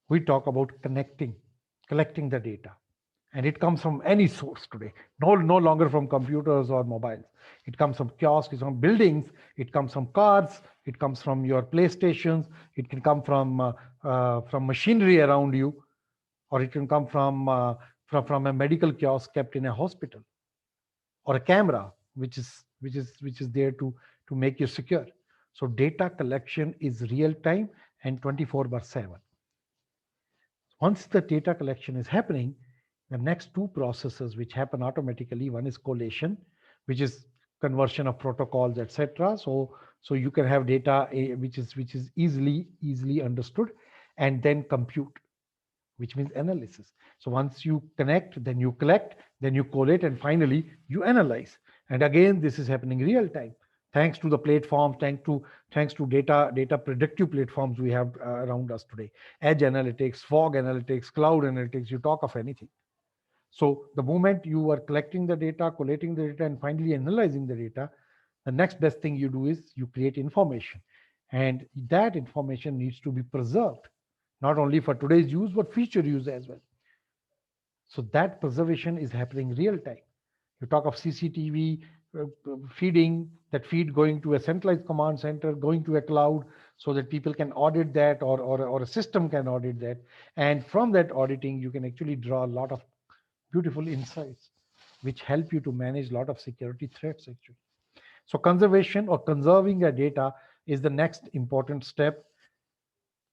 We talk about collecting the data. And it comes from any source today, no longer from computers or mobiles. It comes from kiosks, it's from buildings, it comes from cars, it comes from your playstations, it can come from machinery around you, or it can come from a medical kiosk kept in a hospital, or a camera which is there to make you secure. So data collection is real time and 24/7. Once the data collection is happening, the next two processes which happen automatically, one is collation, which is conversion of protocols, etc. So you can have data which is easily understood, and then compute, which means analysis. So once you connect, then you collect, then you collate, and finally you analyze. And again, this is happening real time, thanks to the platforms, thanks to data predictive platforms we have around us today. Edge analytics, fog analytics, cloud analytics, you talk of anything. So the moment you are collecting the data, collating the data, and finally analyzing the data, the next best thing you do is you create information. And that information needs to be preserved, not only for today's use, but future use as well. So that preservation is happening real time. You talk of CCTV feeding, that feed going to a centralized command center, going to a cloud, so that people can audit that, or a system can audit that. And from that auditing, you can actually draw a lot of beautiful insights which help you to manage a lot of security threats actually. So conservation or conserving your data is the next important step,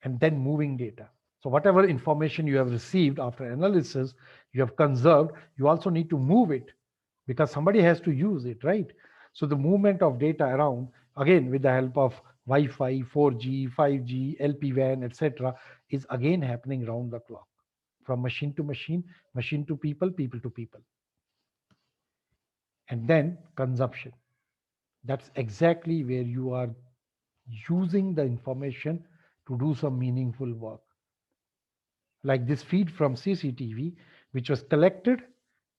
and then moving data. So whatever information you have received after analysis, you have conserved, you also need to move it, because somebody has to use it, right? So the movement of data around, again with the help of Wi-Fi, 4G, 5G, LPWAN, etc., is again happening round the clock, from machine to machine, machine to people, people to people. And then consumption. That's exactly where you are using the information to do some meaningful work. Like this feed from CCTV, which was collected,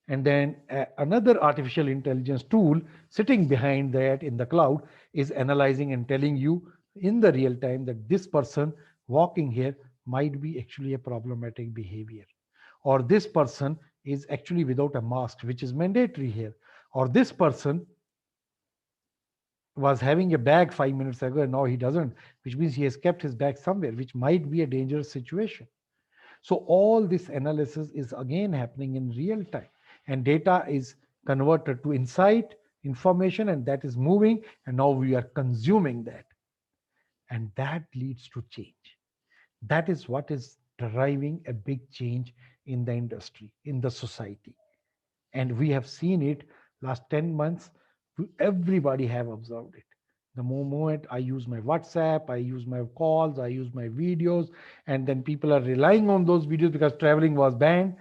and then another artificial intelligence tool sitting behind that in the cloud is analyzing and telling you in the real time that this person walking here might be actually a problematic behavior, or this person is actually without a mask, which is mandatory here, or this person was having a bag 5 minutes ago and now he doesn't, which means he has kept his bag somewhere, which might be a dangerous situation. So all this analysis is again happening in real time, and data is converted to insight, information, and that is moving, and now we are consuming that, and that leads to change. That is what is driving a big change in the industry, in the society. And we have seen it last 10 months. Everybody have observed it. The moment I use my WhatsApp, I use my calls, I use my videos, and then people are relying on those videos because traveling was banned,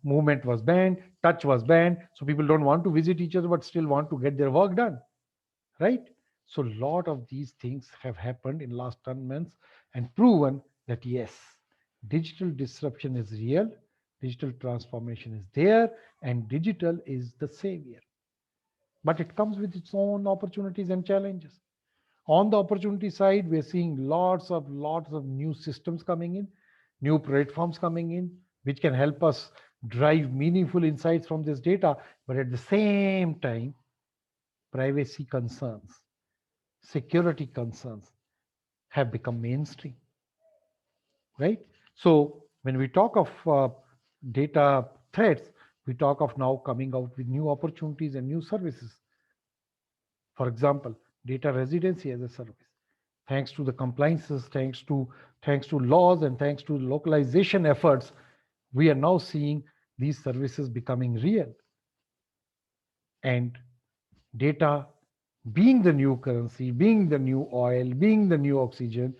movement was banned, touch was banned, so people don't want to visit each other but still want to get their work done, right? So a lot of these things have happened in last 10 months and proven that yes, digital disruption is real, digital transformation is there, and digital is the savior. But it comes with its own opportunities and challenges. On the opportunity side, we're seeing lots of new systems coming in, new platforms coming in, which can help us drive meaningful insights from this data. But at the same time, privacy concerns, security concerns have become mainstream, right? So when we talk of data threats, we talk of now coming out with new opportunities and new services. For example, data residency as a service. Thanks to the compliances, thanks to laws, and thanks to localization efforts, we are now seeing these services becoming real. And data being the new currency, being the new oil, being the new oxygen,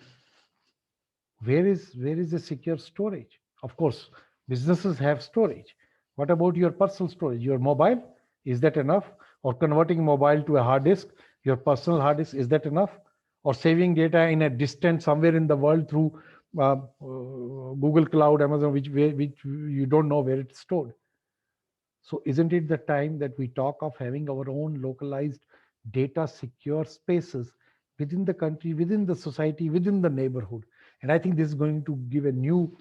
where is the secure storage? Of course, businesses have storage. What about your personal storage? Your mobile, is that enough? Or converting mobile to a hard disk, your personal hard disk, is that enough? Or saving data in a distant somewhere in the world through Google Cloud, Amazon, which you don't know where it's stored. So isn't it the time that we talk of having our own localized data secure spaces within the country, within the society, within the neighborhood? And I think this is going to give a new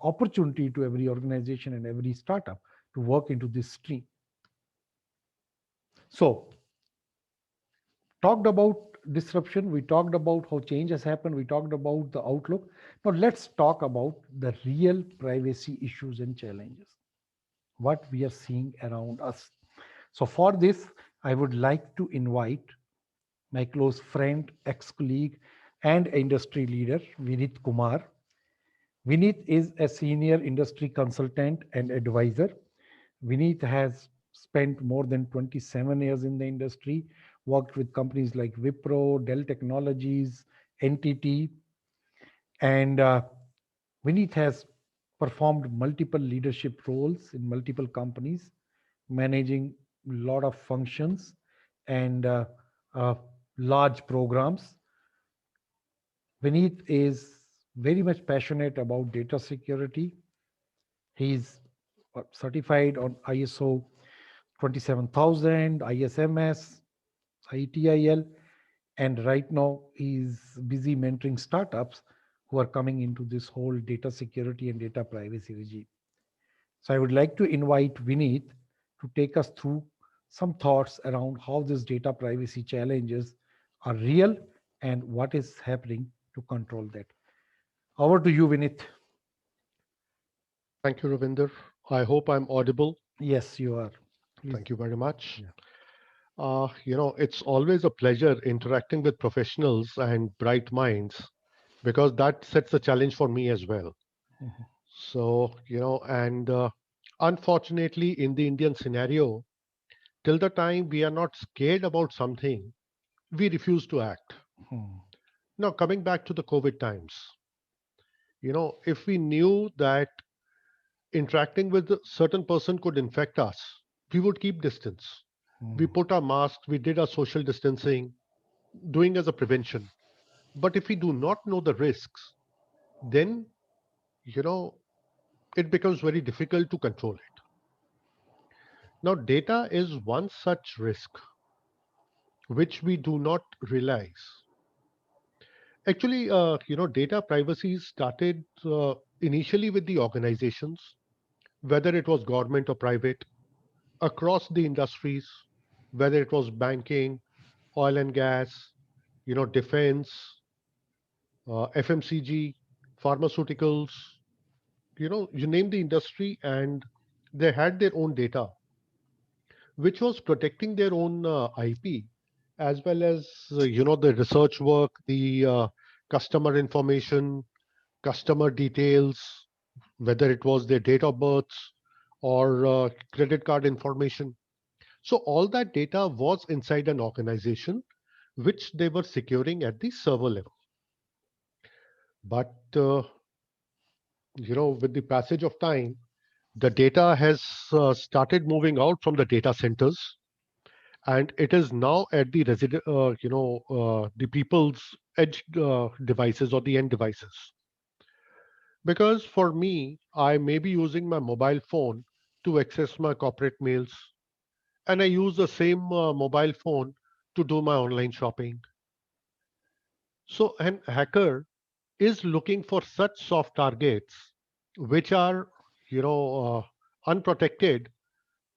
opportunity to every organization and every startup to work into this stream. So, talked about disruption, we talked about how change has happened, we talked about the outlook. Now, let's talk about the real privacy issues and challenges, what we are seeing around us. So, for this, I would like to invite my close friend, ex colleague, and industry leader, Vinit Kumar. Vinit is a senior industry consultant and advisor. Vinit has spent more than 27 years in the industry, worked with companies like Wipro, Dell Technologies, NTT, and Vinit has performed multiple leadership roles in multiple companies, managing a lot of functions and uh, large programs. Vineet is very much passionate about data security. He's certified on ISO 27000, ISMS, ITIL, and right now he's busy mentoring startups who are coming into this whole data security and data privacy regime. So I would like to invite Vineet to take us through some thoughts around how these data privacy challenges are real and what is happening to control that. Over to you, Vineet. Thank you, Ravinder. I hope I'm audible. Yes, you are. Please. Thank you very much. Yeah. It's always a pleasure interacting with professionals and bright minds because that sets a challenge for me as well. Mhm. And unfortunately, in the Indian scenario, till the time we are not scared about something, we refuse to act. Hmm. Now, coming back to the COVID times, if we knew that interacting with a certain person could infect us, we would keep distance. We Hmm. put our masks, we did our social distancing, doing as a prevention. But if we do not know the risks, then, you know, it becomes very difficult to control it. Now, data is one such risk which we do not realize. Actually, data privacy started initially with the organizations, whether it was government or private, across the industries, whether it was banking, oil and gas, defense, FMCG, pharmaceuticals, you name the industry, and they had their own data, which was protecting their own IP, as well as, the research work, the customer information, customer details, whether it was their date of births or credit card information. So all that data was inside an organization, which they were securing at the server level. But with the passage of time, the data has started moving out from the data centers, and it is now at the the people's edge devices or the end devices. Because for me, I may be using my mobile phone to access my corporate mails, and I use the same mobile phone to do my online shopping. So an hacker is looking for such soft targets which are, unprotected,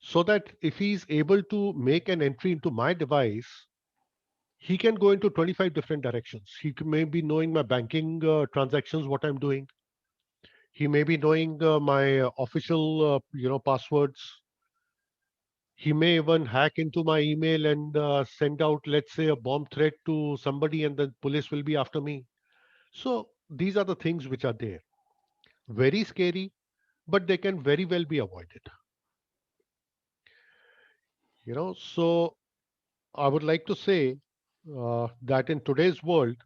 so that if he's able to make an entry into my device, he can go into 25 different directions. May be knowing my banking transactions, what I'm doing. He may be knowing my official, passwords. He may even hack into my email and send out, let's say, a bomb threat to somebody, and the police will be after me. So these are the things which are there. Very scary, but they can very well be avoided. So I would like to say that in today's world,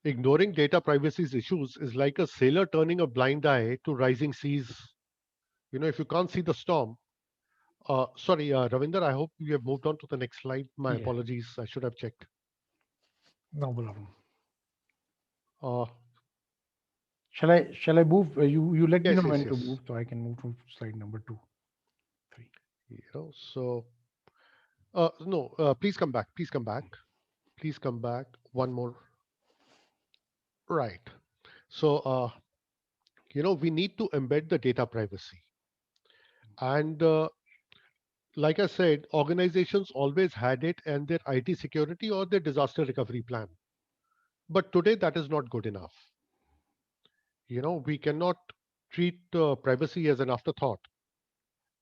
ignoring data privacy's issues is like a sailor turning a blind eye to rising seas. If you can't see the storm, sorry, Ravinder, I hope you have moved on to the next slide. My Yeah, apologies, I should have checked. no problem. Uh, Shall I move? You let me know yes, yes, when to yes. move so I can move to slide number two, three. So no, please come back. Please come back. Please come back. One more. Right. So, we need to embed the data privacy. And like I said, organizations always had it and their IT security or their disaster recovery plan. But today that is not good enough. We cannot treat privacy as an afterthought,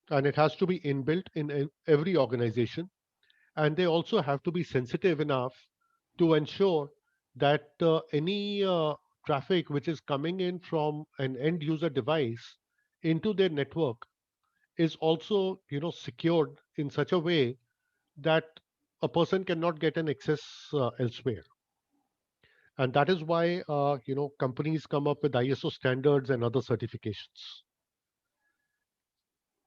and it has to be inbuilt in every organization. And they also have to be sensitive enough to ensure that any traffic which is coming in from an end user device into their network is also secured in such a way that a person cannot get an access elsewhere. And that is why companies come up with ISO standards and other certifications.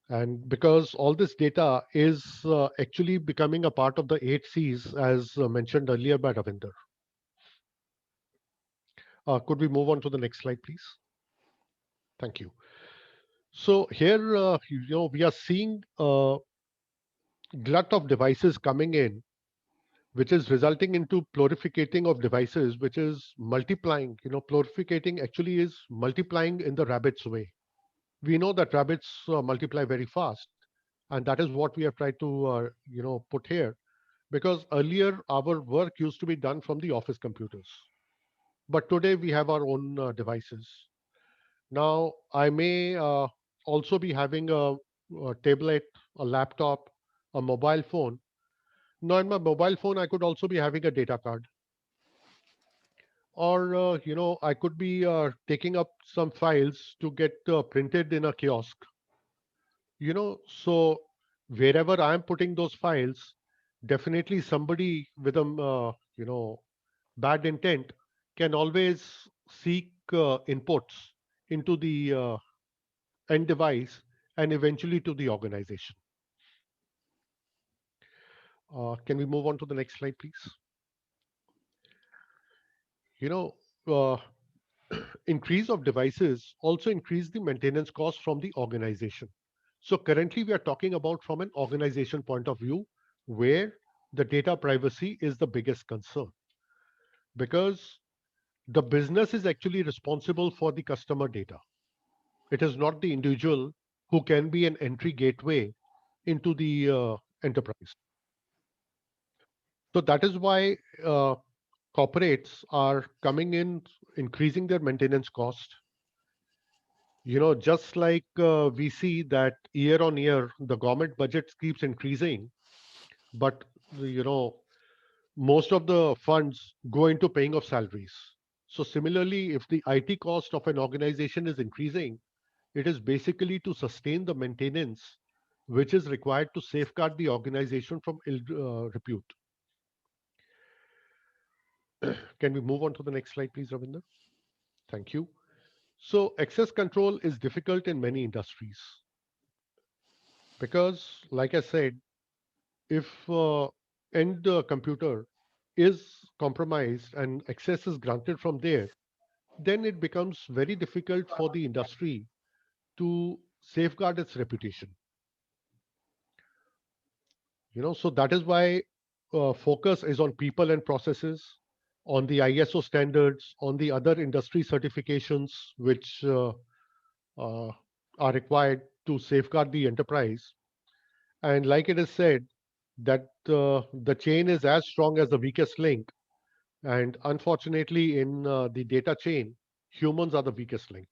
And because all this data is actually becoming a part of the 8 Cs, as mentioned earlier by Ravinder. Could we move on to the next slide, please? Thank you. So here, we are seeing a glut of devices coming in, which is resulting into proliferating of devices, which is multiplying. Proliferating actually is multiplying in the rabbit's way. We know that rabbits multiply very fast, and that is what we have tried to, put here. Because earlier our work used to be done from the office computers, but today we have our own devices. Now, I may also be having a tablet, a laptop, a mobile phone. Now, in my mobile phone, I could also be having a data card, or I could be taking up some files to get printed in a kiosk. So wherever I am putting those files, definitely somebody with a bad intent can always seek inputs into the end device and eventually to the organization. Can we move on to the next slide, please? You know, uh, increase of devices also increase the maintenance cost from the organization. So currently we are talking about from an organization point of view where the data privacy is the biggest concern, because the business is actually responsible for the customer data. It is not the individual who can be an entry gateway into the enterprise. So that is why uh, corporates are coming in, increasing their maintenance cost. Just like we see that year on year, the government budget keeps increasing, but you know, most of the funds go into paying of salaries. So similarly, if the IT cost of an organization is increasing, it is basically to sustain the maintenance which is required to safeguard the organization from ill repute. Can we move on to the next slide, please, Ravinder? Thank you. So access control is difficult in many industries because, like I said, if end computer is compromised and access is granted from there, then it becomes very difficult for the industry to safeguard its reputation. So that is why focus is on people and processes, on the ISO standards, on the other industry certifications which uh, are required to safeguard the enterprise. And like it is said, that the chain is as strong as the weakest link. And unfortunately, in the data chain, humans are the weakest link.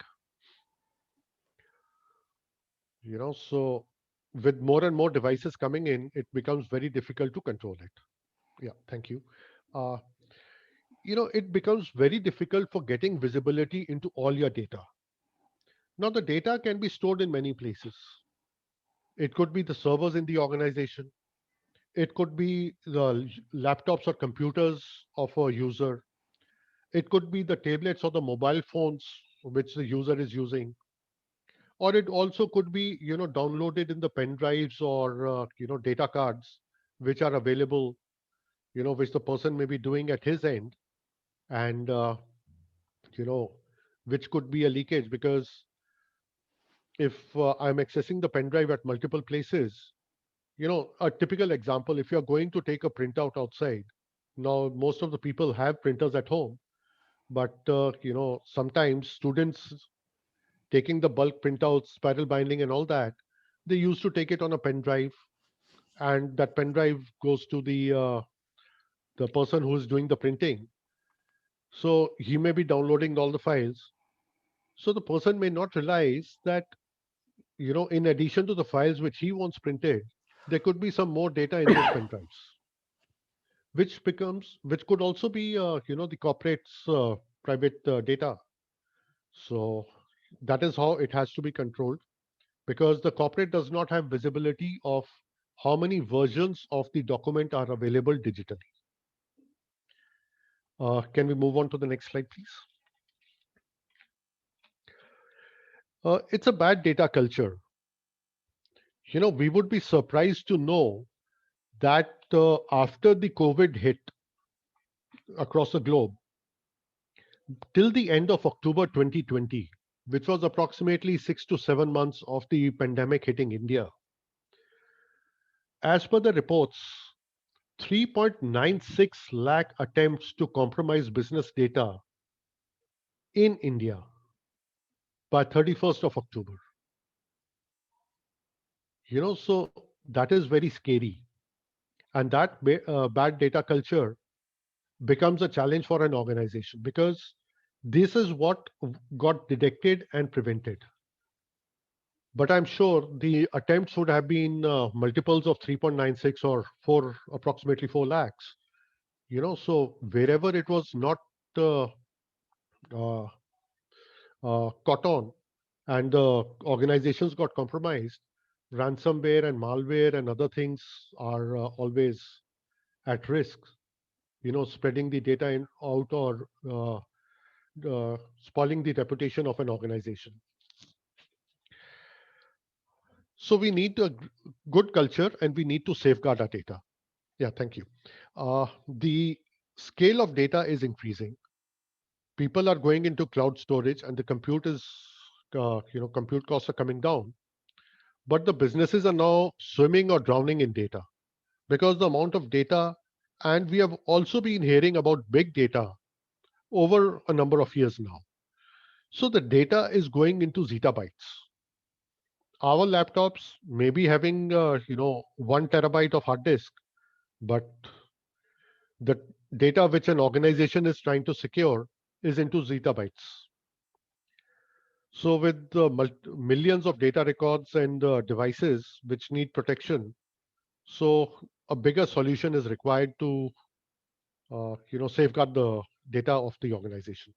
So with more and more devices coming in, it becomes very difficult to control it. Yeah, thank you. Uh, it becomes very difficult for getting visibility into all your data. Now, the data can be stored in many places. It could be the servers in the organization. It could be the laptops or computers of a user. It could be the tablets or the mobile phones which the user is using. Or it also could be, downloaded in the pen drives or, data cards, which are available, which the person may be doing at his end. And, you know, which could be a leakage because if I'm accessing the pen drive at multiple places, a typical example, if you're going to take a printout outside, now most of the people have printers at home. but sometimes students taking the bulk printouts, spiral binding, and all that, they used to take it on a pen drive, and that pen drive goes to the person who is doing the printing. So he may be downloading all the files. So the person may not realize that, in addition to the files which he wants printed, there could be some more data in those pen drives, which could also be, the corporate's private data. So that is how it has to be controlled, because the corporate does not have visibility of how many versions of the document are available digitally. Can we move on to the next slide, please? It's a bad data culture. We would be surprised to know that after the COVID hit across the globe, till the end of October 2020, which was approximately 6 to 7 months of the pandemic hitting India, as per the reports, 3.96 lakh attempts to compromise business data in India by 31st of October. So that is very scary. And that bad data culture becomes a challenge for an organization, because this is what got detected and prevented. But I'm sure the attempts would have been multiples of 3.96 or 4, approximately 4 lakhs. So wherever it was not uh, uh, caught on, and the organizations got compromised, ransomware and malware and other things are always at risk. Spreading the data out, or spoiling the reputation of an organization. So we need a good culture, and we need to safeguard our data. Yeah, thank you. The scale of data is increasing. People are going into cloud storage, and the compute costs are coming down. But the businesses are now swimming or drowning in data, because the amount of data, and we have also been hearing about big data over a number of years now. So the data is going into zettabytes. Our laptops may be having 1 terabyte of hard disk, but the data which an organization is trying to secure is into zettabytes. So with the millions of data records and devices which need protection, so a bigger solution is required to safeguard the data of the organization.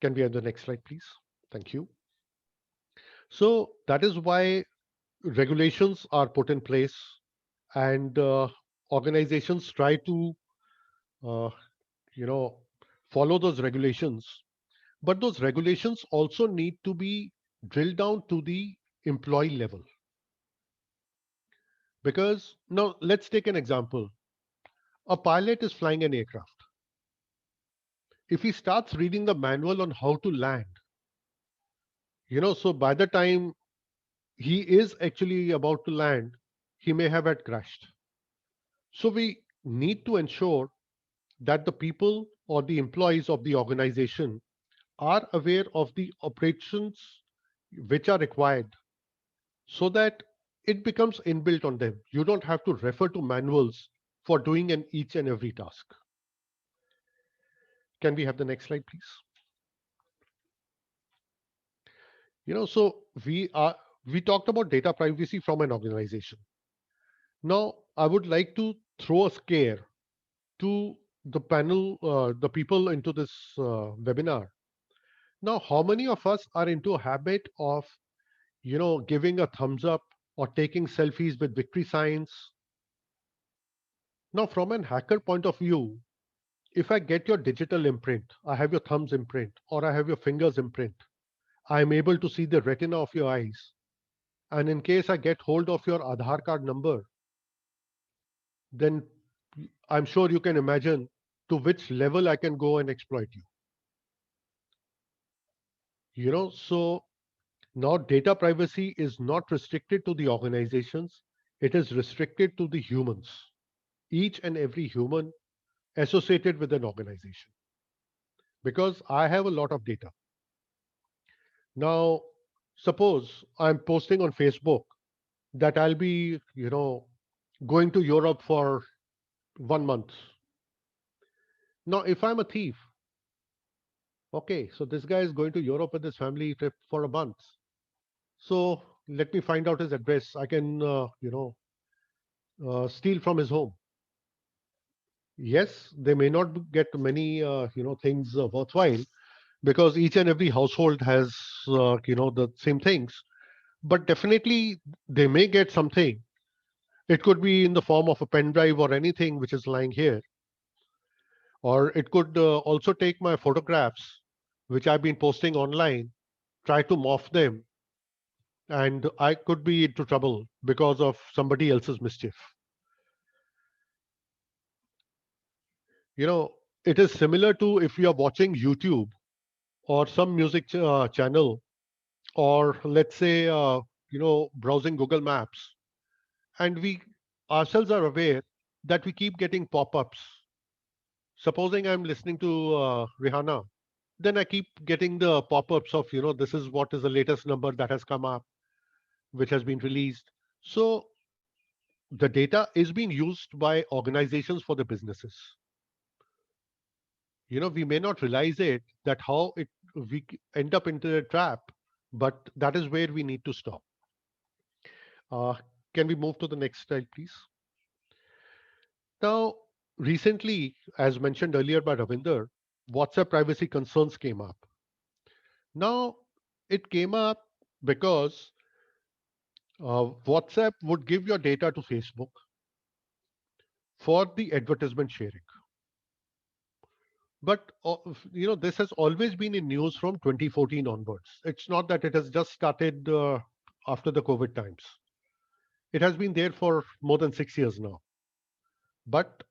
Can we have the next slide, please? Thank you. So that is why regulations are put in place, and organizations try to uh, you know follow those regulations, but those regulations also need to be drilled down to the employee level. Because now let's take an example. A pilot is flying an aircraft. If he starts reading the manual on how to land, so by the time he is actually about to land, he may have had crashed. So we need to ensure that the people or the employees of the organization are aware of the operations which are required, so that it becomes inbuilt on them. You don't have to refer to manuals for doing each and every task. Can we have the next slide, please? So we talked about data privacy from an organization. Now I would like to throw a scare to the panel, the people into this webinar. Now, how many of us are into a habit of giving a thumbs up or taking selfies with victory signs? Now, from an hacker point of view, if I get your digital imprint, I have your thumbs imprint, or I have your fingers imprint, I am able to see the retina of your eyes. And in case I get hold of your Aadhaar card number, then I'm sure you can imagine to which level I can go and exploit you. So now data privacy is not restricted to the organizations, it is restricted to the humans, each and every human associated with an organization. because I have a lot of data. Now, suppose I'm posting on Facebook that I'll be, going to Europe for 1 month. Now, if I'm a thief, okay, so this guy is going to Europe with his family trip for a month. So let me find out his address. I can, steal from his home. Yes, they may not get many, things worthwhile because each and every household has, the same things. But definitely they may get something. It could be in the form of a pen drive or anything which is lying here, or it could also take my photographs which I've been posting online, try to morph them, and I could be into trouble because of somebody else's mischief. You know, it is similar to if you are watching YouTube or some music channel, or let's say, browsing Google Maps, and we ourselves are aware that we keep getting pop-ups. Supposing I'm listening to Rihanna, then I keep getting the pop-ups of, this is what is the latest number that has come up, which has been released. So the data is being used by organizations for the businesses. We may not realize it that how it we end up into a trap, but that is where we need to stop. Uh, can we move to the next slide, please? Now, recently, as mentioned earlier by Ravinder, WhatsApp privacy concerns came up. Now, it came up because WhatsApp would give your data to Facebook for the advertisement sharing. But this has always been in news from 2014 onwards. It's not that it has just started after the COVID times. It has been there for more than 6 years now. But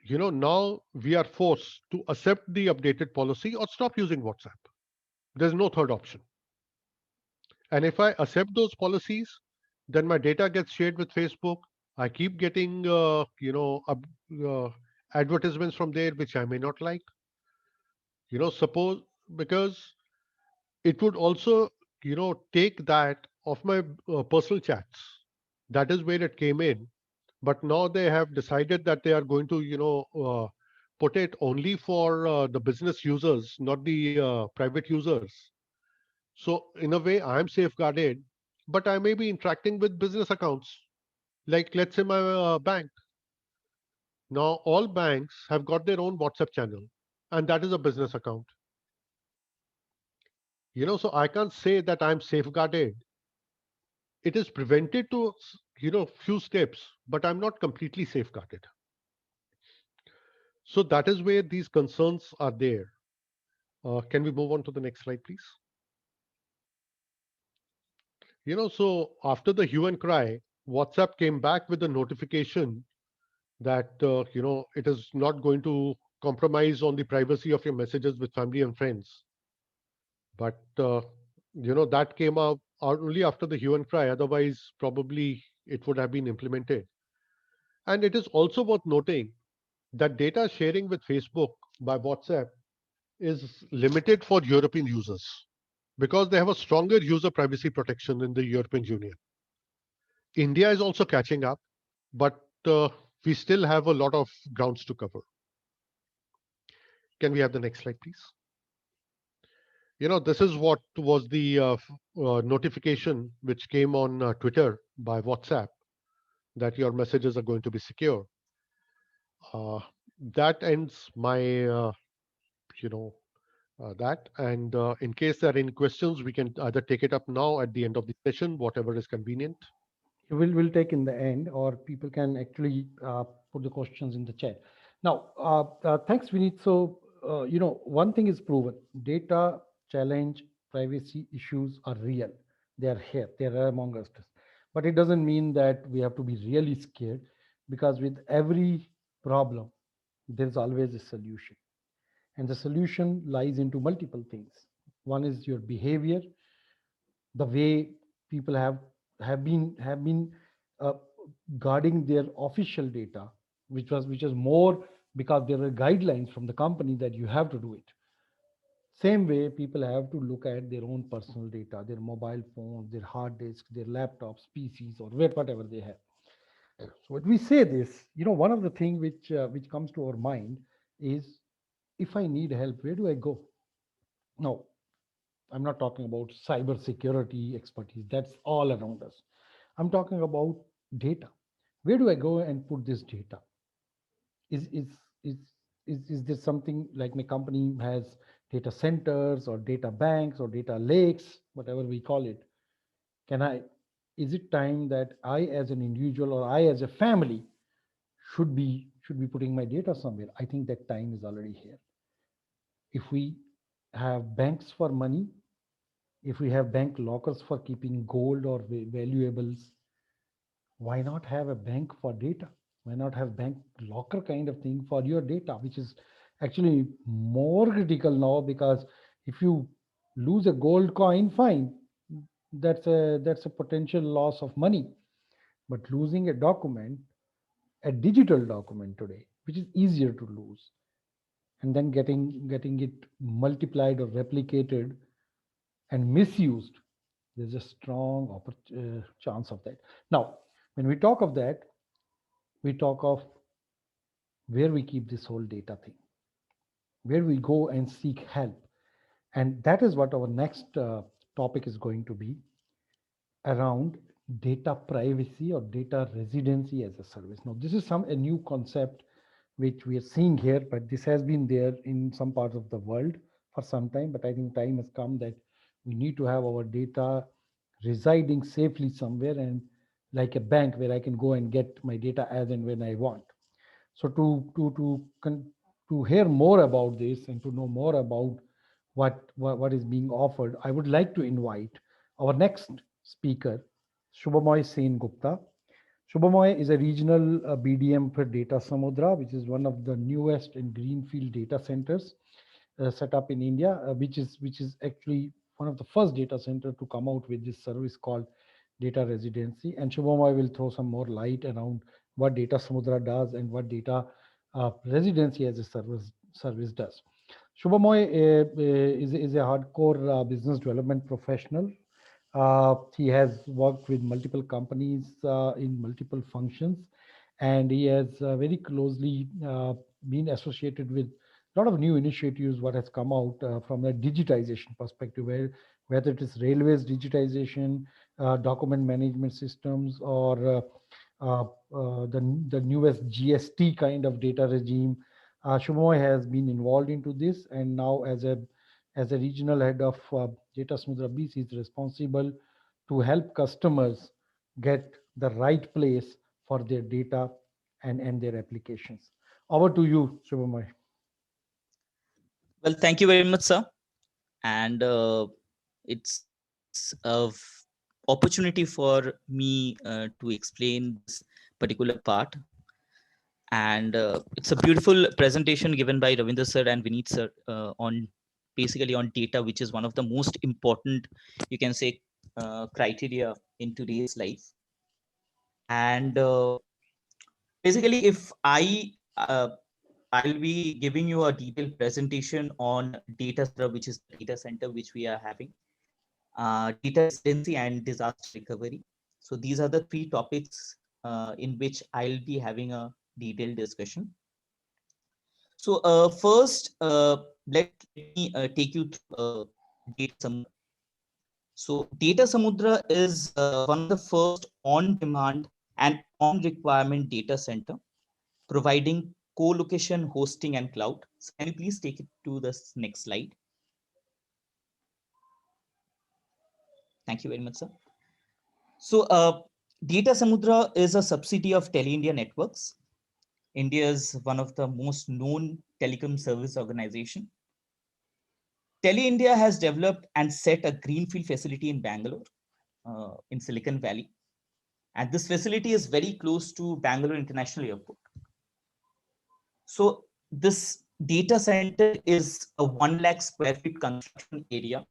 now we are forced to accept the updated policy or stop using WhatsApp. There's no third option. And if I accept those policies, then my data gets shared with Facebook. I keep getting, uh, advertisements from there which I may not like. Suppose because it would also, take that of my personal chats. That is where it came in. But now they have decided that they are going to, put it only for the business users, not the private users. So in a way, I am safeguarded, but I may be interacting with business accounts, like let's say my bank. Now all banks have got their own WhatsApp channel, and that is a business account. So I can't say that I'm safeguarded. It is prevented to, few steps, but I'm not completely safeguarded. So that is where these concerns are there. Can we move on to the next slide, please? So after the hue and cry, WhatsApp came back with a notification that it is not going to compromise on the privacy of your messages with family and friends. But that came out only after the hue and cry. Otherwise, probably it would have been implemented. And it is also worth noting that data sharing with Facebook by WhatsApp is limited for European users because they have a stronger user privacy protection in the European Union. India is also catching up, but we still have a lot of grounds to cover. Can we have the next slide, please? This is what was the notification which came on Twitter by WhatsApp that your messages are going to be secure. Uh, that ends my, you know, that. And in case there are any questions, we can either take it up now at the end of the session, whatever is convenient. Will take in the end, or people can actually put the questions in the chat. Now, thanks, Vineet. So, one thing is proven: data challenge, privacy issues are real. They are here. They are among us. But it doesn't mean that we have to be really scared, because with every problem, there is always a solution, and the solution lies into multiple things. One is your behavior, the way people have been uh, guarding their official data, which is more because there are guidelines from the company that you have to do it. Same way, people have to look at their own personal data, their mobile phones, their hard disks, their laptops, PCs, or whatever they have. So when we say this, one of the things which comes to our mind is, if I need help, where do I go? No, I'm not talking about cyber security expertise. That's all around us. I'm talking about data. Where do I go and put this data? Is is is is there something like my company has data centers or data banks or data lakes, whatever we call it? Can I? Is it time that I, as an individual, or I, as a family, should be putting my data somewhere? I think that time is already here. If we have banks for money, if we have bank lockers for keeping gold or valuables, why not have a bank for data? Why not have bank locker kind of thing for your data, which is actually more critical now? Because if you lose a gold coin, fine, that's a potential loss of money. But losing a document, a digital document today, which is easier to lose, and then getting it multiplied or replicated and misused, there's a strong chance of that. Now, when we talk of that, we talk of where we keep this whole data thing, where we go and seek help. And that is what our next topic is going to be, around data privacy or data residency as a service. Now, this is a new concept which we are seeing here, but this has been there in some parts of the world for some time. But I think time has come that we need to have our data residing safely somewhere, and like a bank where I can go and get my data as and when I want. So to hear more about this and to know more about what is being offered, I would like to invite our next speaker, Shubhamoy Sen Gupta. Shubhamoy is a regional BDM for Data Samudra, which is one of the newest and greenfield data centers set up in India, which is actually one of the first data center to come out with this service called data residency. And Shubhamoy will throw some more light around what Data Samudra does and what data residency as a service does. Shubhamoy is a hardcore business development professional. He has worked with multiple companies in multiple functions, and he has very closely been associated with a lot of new initiatives what has come out from a digitization perspective, whether it is railways digitization, document management systems, or the newest GST kind of data regime. Shumoy has been involved into this, and now as a regional head of Data Samudra BC, is responsible to help customers get the right place for their data and their applications. Over to you, Shubhamoy. Well, thank you very much, sir. And it's a opportunity for me to explain this particular part. And it's a beautiful presentation given by Ravinder sir and Vineet sir on basically on data, which is one of the most important, you can say, criteria in today's life. And basically, if I'll be giving you a detailed presentation on data center, which is the data center which we are having, data residency and disaster recovery. So these are the three topics in which I'll be having a detailed discussion. So first, let me take you through Data Samudra. So Data Samudra is one of the first on-demand and on-requirement data center, providing co-location, hosting, and cloud. So can you please take it to the next slide? Thank you very much, sir. So Data Samudra is a subsidiary of Tele-India Networks, India's one of the most known telecom service organization. Tele-India has developed and set a greenfield facility in Bangalore, in Silicon Valley. And this facility is very close to Bangalore International Airport. So this data center is a 1 lakh square feet construction area.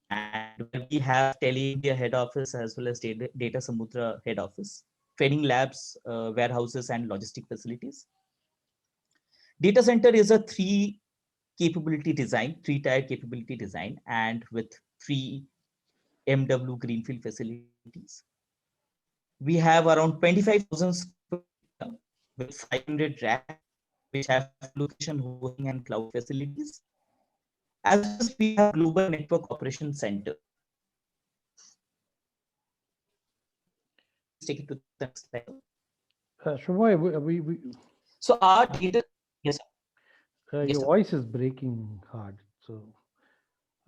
And we have Tele-India head office as well as Data Samudra head office, training labs, warehouses, and logistic facilities. Data center is a 3 capability design, 3-tier capability design, and with 3 MW greenfield facilities. We have around 25,000 square meter with 500 racks, which have location, hosting, and cloud facilities. As well as we have global network operation center. Please take it to the next slide. Shubham, So our data, yes, yes, your sir. voice is breaking hard. So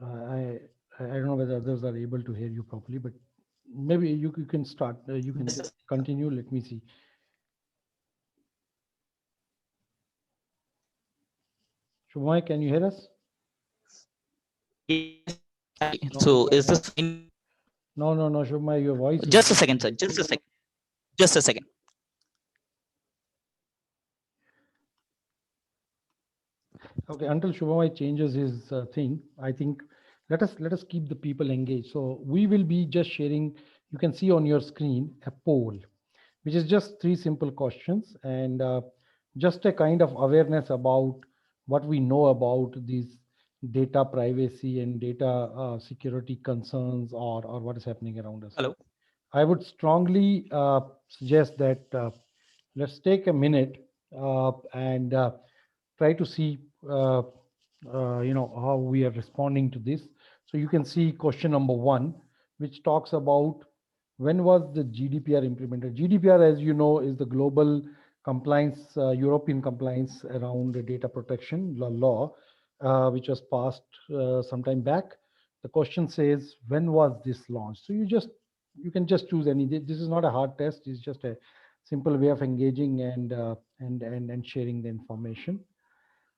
I don't know whether others are able to hear you properly, but maybe you can start. You can Yes, sir. continue. Let me see. Shubham, can you hear us? Yes. So is this fine? No, Shubham, your voice is Just a second, sir. Just a second. Just a second. okay. Until Shubham changes his thing, I think let us keep the people engaged. So we will be just sharing. You can see on your screen a poll, which is just 3 simple questions and just a kind of awareness about what we know about these data privacy and data security concerns or what is happening around us. Hello. I would strongly suggest that let's take a minute and try to see how we are responding to this. So you can see question number 1, which talks about when was the GDPR implemented. GDPR, as you know, is the global compliance, European compliance around the data protection law, which was passed some time back. The question says, when was this launched? So you can just choose any. This is not a hard test. It's just a simple way of engaging and sharing the information.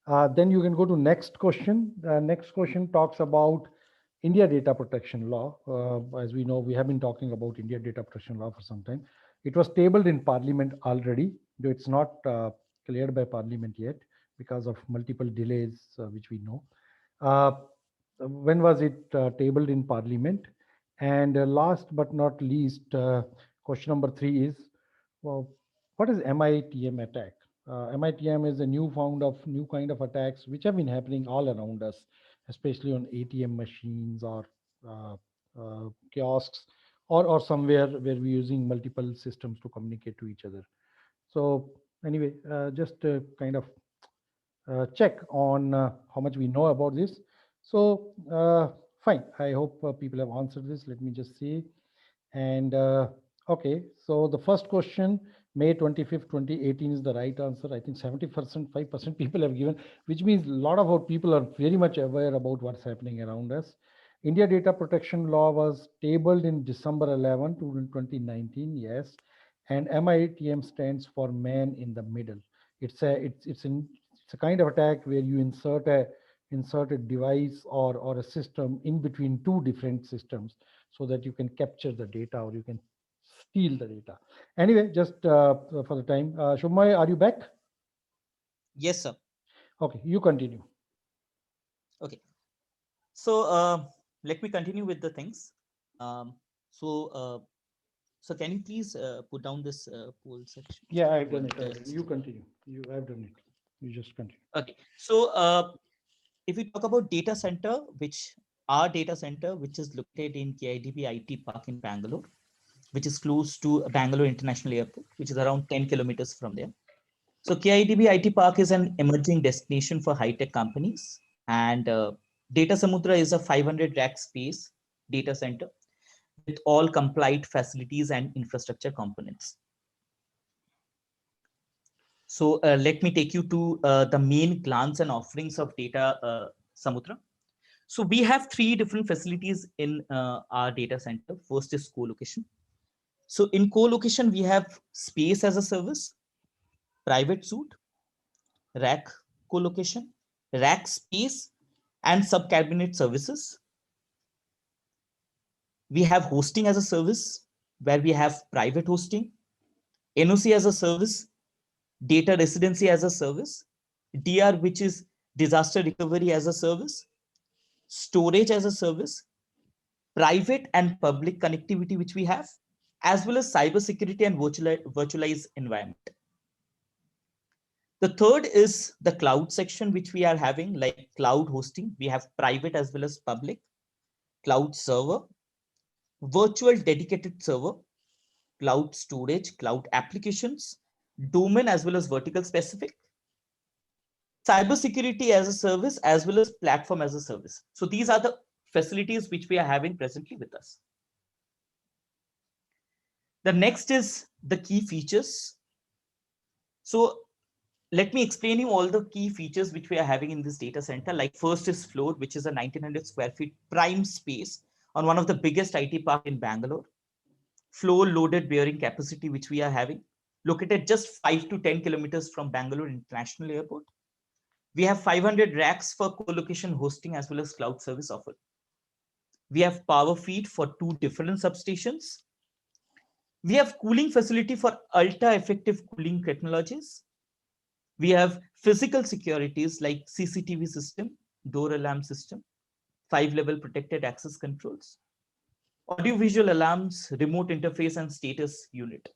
Then you can go to next question. Next question talks about India Data Protection Law. As we know, we have been talking about India Data Protection Law for some time. It was tabled in Parliament already, though it's not cleared by Parliament yet because of multiple delays, which we know. When was it tabled in Parliament? And last but not least, question number 3 is, well, what is MITM attack? MITM is a new kind of attacks which have been happening all around us, especially on ATM machines or kiosks or somewhere where we're using multiple systems to communicate to each other. So anyway, just kind of check on how much we know about this. So fine, I hope people have answered this. Let me just see. And okay, so the first question, May 25th, 2018 is the right answer. I think 70%, 5% people have given, which means a lot of our people are very much aware about what's happening around us. India Data Protection Law was tabled in December 11, 2019, yes. And MITM stands for man in the middle. It's a kind of attack where you insert a device or a system in between 2 different systems so that you can capture the data or you can steal the data. Anyway, just for the time, Shumai, are you back? Yes, sir. Okay, you continue. Okay. So let me continue with the things. So can you please put down this poll section? Yeah, I've done it. You continue. I've done it. You just continue. Okay. So if we talk about data center, our data center, which is located in KIDB IT Park in Bangalore, which is close to Bangalore International Airport, which is around 10 kilometers from there. So KIDB IT Park is an emerging destination for high-tech companies, and Data Samudra is a 500 rack space data center with all compliant facilities and infrastructure components. So let me take you to the main glance and offerings of Data Samudra. So we have 3 different facilities in our data center. First is co-location. So in co-location, we have space as a service, private suite, rack co-location, rack space, and sub-cabinet services. We have hosting as a service, where we have private hosting, NOC as a service, data residency as a service, DR, which is disaster recovery as a service, storage as a service, private and public connectivity, which we have, as well as cybersecurity and virtualized environment. The third is the cloud section, which we are having, like cloud hosting. We have private as well as public, cloud server, virtual dedicated server, cloud storage, cloud applications, domain as well as vertical specific, cybersecurity as a service, as well as platform as a service. So these are the facilities which we are having presently with us. The next is the key features. So let me explain you all the key features which we are having in this data center. Like first is Floor, which is a 1900 square feet prime space on one of the biggest IT park in Bangalore. Floor loaded bearing capacity, which we are having, located just 5 to 10 kilometers from Bangalore International Airport. We have 500 racks for co-location hosting as well as cloud service offered. We have power feed for 2 different substations. We have cooling facility for ultra effective cooling technologies. We have physical securities like CCTV system, door alarm system, 5-level protected access controls, audiovisual alarms, remote interface, and status unit.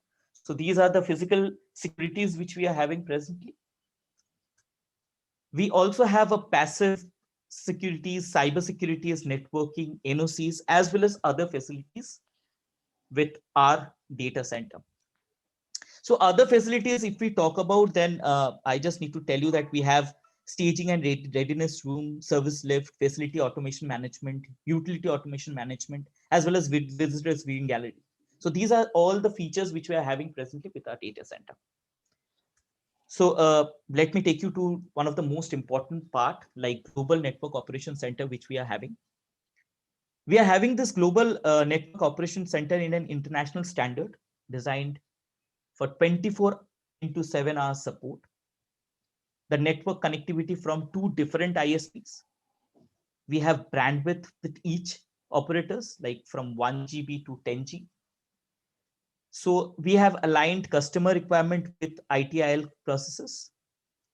So these are the physical securities which we are having presently. We also have a passive securities, cyber securities, networking, NOCs, as well as other facilities with our data center. So other facilities, if we talk about, then I just need to tell you that we have staging and readiness room, service lift, facility automation management, utility automation management, as well as visitors viewing gallery. So these are all the features which we are having presently with our data center. So let me take you to one of the most important part, like global network operation center, which we are having. We are having this global network operation center in an international standard designed for 24/7 hours support. The network connectivity from 2 different ISPs. We have bandwidth with each operators, like from 1 GB to 10 GB. So we have aligned customer requirement with ITIL processes,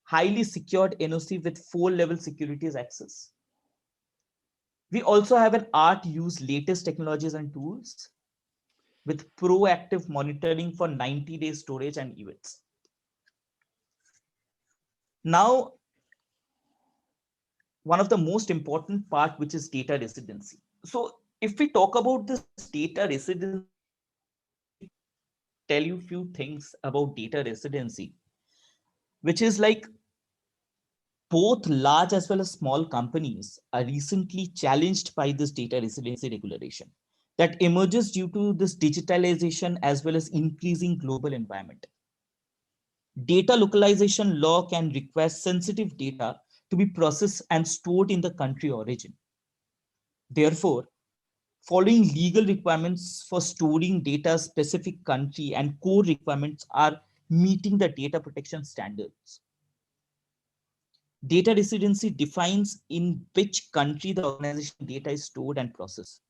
highly secured NOC with 4-level securities access. We also have an art use latest technologies and tools with proactive monitoring for 90-day storage and events. Now, one of the most important part, which is data residency. So if we talk about this data residency, tell you a few things about data residency, which is like both large as well as small companies are recently challenged by this data residency regulation that emerges due to this digitalization as well as increasing global environment. Data localization law can require sensitive data to be processed and stored in the country origin. Therefore, following legal requirements for storing data specific country and core requirements are meeting the data protection standards. Data residency defines in which country the organization data is stored and processed.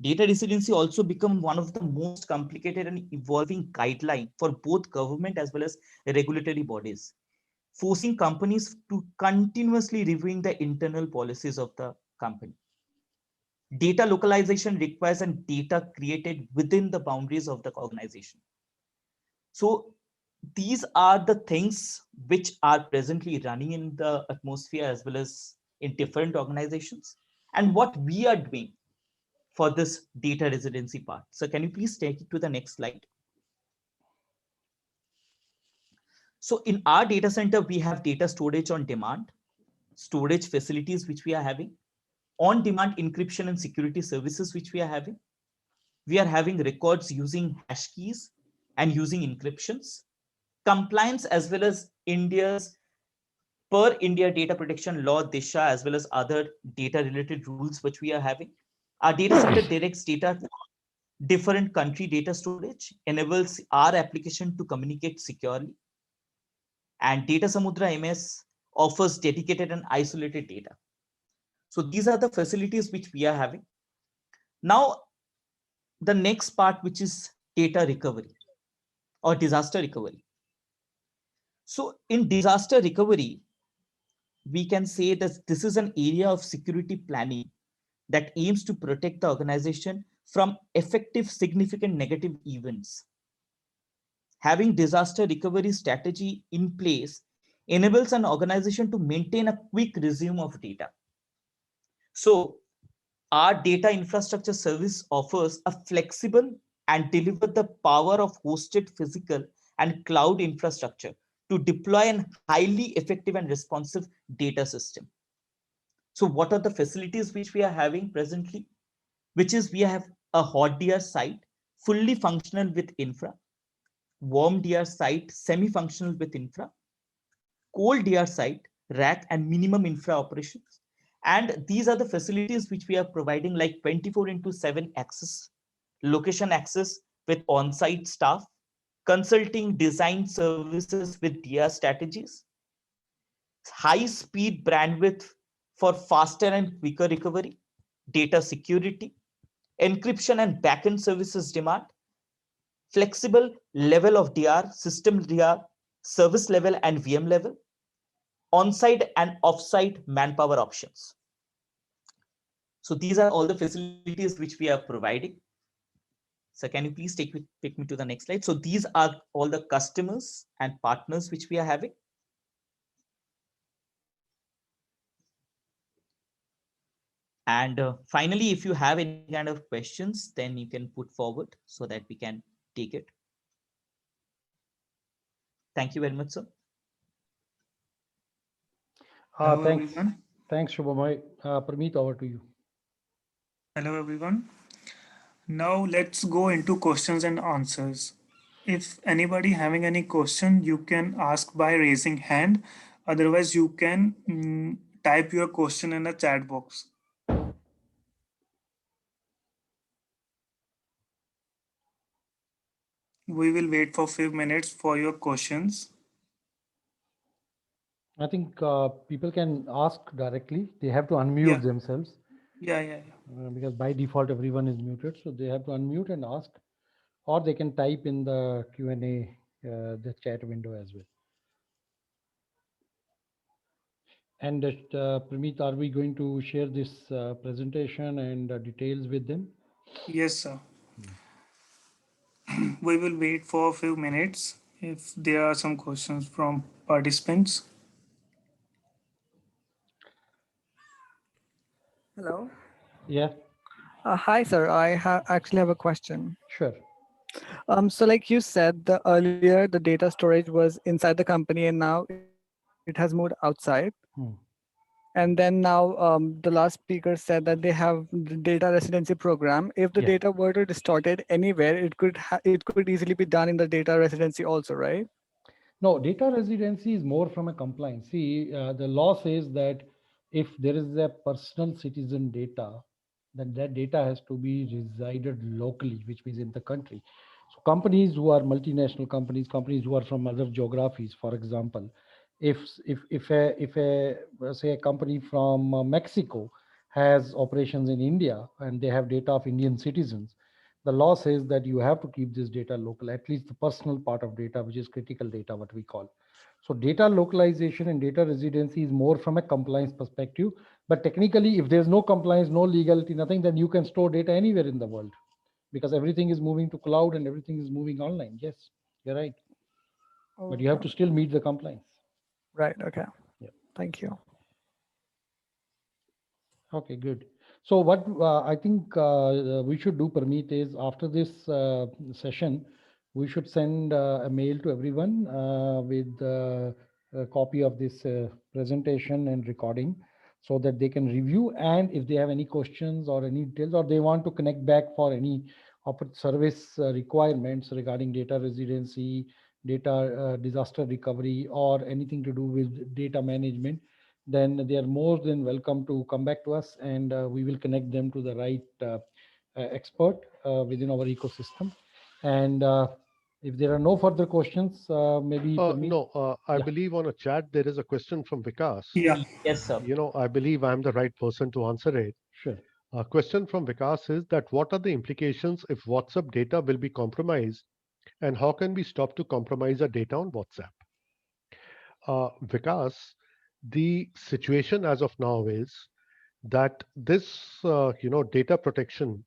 Data residency also become one of the most complicated and evolving guideline for both government as well as regulatory bodies, forcing companies to continuously reviewing the internal policies of the company. Data localization requires an data created within the boundaries of the organization. So these are the things which are presently running in the atmosphere as well as in different organizations, and what we are doing for this data residency part. So can you please take it to the next slide? So in our data center, we have data storage on demand, storage facilities which we are having, on-demand encryption and security services which we are having. We are having records using hash keys and using encryptions, compliance as well as India's per India data protection law, DISHA, as well as other data related rules which we are having. Our data center directs data to different country data storage, enables our application to communicate securely. And Data Samudra MS offers dedicated and isolated data. So these are the facilities which we are having. Now, the next part, which is data recovery or disaster recovery. So in disaster recovery, we can say that this is an area of security planning that aims to protect the organization from effective significant negative events having disaster recovery strategy in place enables an organization to maintain a quick resume of data. So our data infrastructure service offers a flexible and deliver the power of hosted physical and cloud infrastructure to deploy an highly effective and responsive data system. So what are the facilities which we are having presently? Which is we have a hot DR site, fully functional with infra, warm DR site, semi-functional with infra, cold DR site, rack and minimum infra operations. And these are the facilities which we are providing, like 24/7 access, location access with on-site staff, consulting design services with DR strategies, high-speed bandwidth for faster and quicker recovery, data security, encryption and backend services demand, flexible level of DR, system DR, service level and VM level, on-site and off-site manpower options. So these are all the facilities which we are providing. So can you please take me to the next slide? So these are all the customers and partners which we are having. And finally, if you have any kind of questions, then you can put forward so that we can take it. Thank you very much, sir. Hello, Thanks. everyone. Thanks, Shubhamay. Pramit, over to you. Hello, everyone. Now let's go into questions and answers. If anybody having any question, you can ask by raising hand. Otherwise, you can type your question in the chat box. We will wait for a few minutes for your questions. I think people can ask directly. They have to unmute Yeah. themselves Yeah. because by default everyone is muted. So they have to unmute and ask, or they can type in the Q&A, the chat window as well. And Pramit, are we going to share this presentation and details with them? Yes, sir. We will wait for a few minutes if there are some questions from participants. Hello. Yeah, Hi, sir. I actually have a question. sure. So like you said, earlier the data storage was inside the company, and now it has moved outside. And then now the last speaker said that they have the data residency program. If the Yeah. data were to distorted anywhere, it could easily be done in the data residency also, right? No, data residency is more from a compliance. See, the law says that if there is a personal citizen data, then that data has to be resided locally, which means in the country. So companies who are multinational companies, companies who are from other geographies, for example, if say a company from Mexico has operations in India and they have data of Indian citizens, the law says that you have to keep this data local, at least the personal part of data, which is critical data, what we call. So data localization and data residency is more from a compliance perspective. But technically, if there's no compliance, no legality, nothing, then you can store data anywhere in the world because everything is moving to cloud and everything is moving online. Yes, you're right. But you have to still meet the compliance. Right. Okay. Yeah. Thank you. Okay, good. So what I think we should do, Parmeet, is after this session, we should send a mail to everyone with a copy of this presentation and recording so that they can review. And if they have any questions or any details, or they want to connect back for any service requirements regarding data residency, data disaster recovery, or anything to do with data management, then they are more than welcome to come back to us, and we will connect them to the right expert within our ecosystem. And if there are no further questions, maybe Parmeet? No, I Yeah. believe on a chat there is a question from Vikas. Yeah. Yes, sir. I believe I'm the right person to answer it. Sure. A question from Vikas is that what are the implications if WhatsApp data will be compromised, and how can we stop to compromise our data on WhatsApp? Vikas, the situation as of now is that this data protection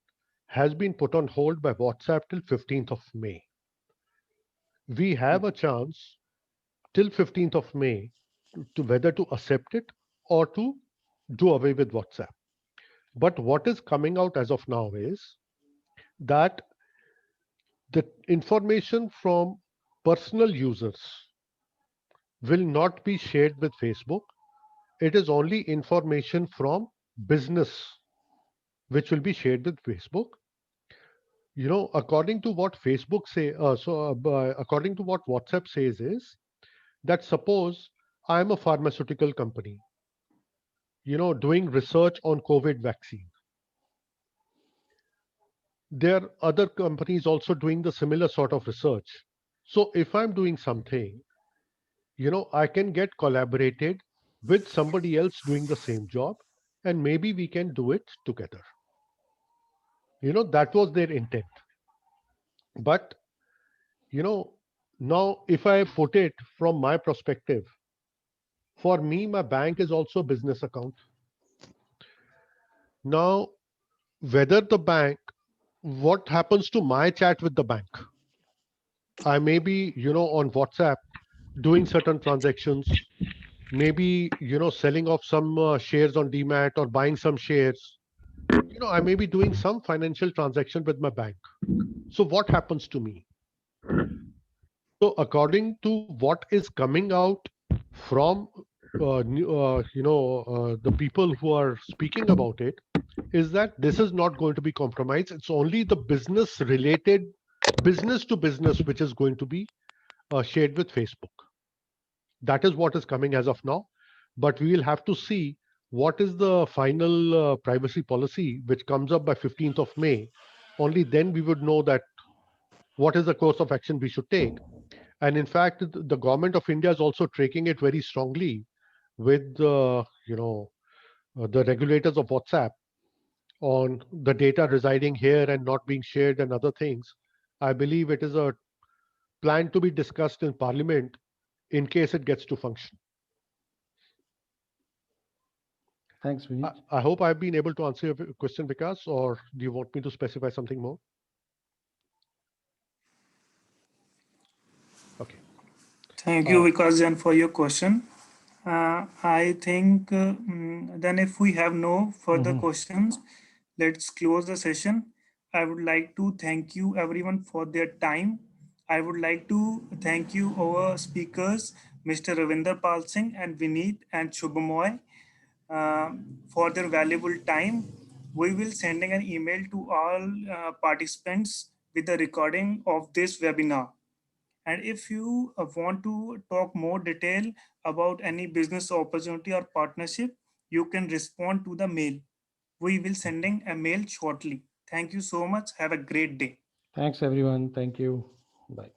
has been put on hold by WhatsApp till 15th of May. we have a chance till 15th of May to whether to accept it or to do away with WhatsApp. But what is coming out as of now is that the information from personal users will not be shared with Facebook. It is only information from business which will be shared with Facebook. According to what Facebook say, according to what WhatsApp says is that suppose I'm a pharmaceutical company, doing research on COVID vaccine. There are other companies also doing the similar sort of research. So if I'm doing something, I can get collaborated with somebody else doing the same job, and maybe we can do it together. That was their intent. But, now if I put it from my perspective, for me, my bank is also a business account. Now, whether the bank, what happens to my chat with the bank? I may be, on WhatsApp doing certain transactions, maybe, selling off some shares on DMAT or buying some shares. I may be doing some financial transaction with my bank. So what happens to me? So according to what is coming out from the people who are speaking about it, is that this is not going to be compromised. It's only the business related, business to business, which is going to be shared with Facebook. That is what is coming as of now. But we will have to see what is the final privacy policy which comes up by 15th of May. Only then we would know that what is the course of action we should take. And in fact, the government of India is also tracking it very strongly with the regulators of WhatsApp on the data residing here and not being shared and other things. I believe it is a plan to be discussed in Parliament in case it gets to function. Thanks, Vineet. I hope I've been able to answer your question, Vikas, or do you want me to specify something more? Okay. Thank you, Vikas, for your question. I think then if we have no further questions, let's close the session. I would like to thank you everyone for their time. I would like to thank you our speakers, Mr. Ravinder Pal Singh and Vineet and Shubhamoy, for their valuable time. We will sending an email to all participants with the recording of this webinar. And if you want to talk more detail about any business opportunity or partnership, you can respond to the mail. We will sending a mail shortly. Thank you so much. Have a great day. Thanks, everyone. Thank you. Bye.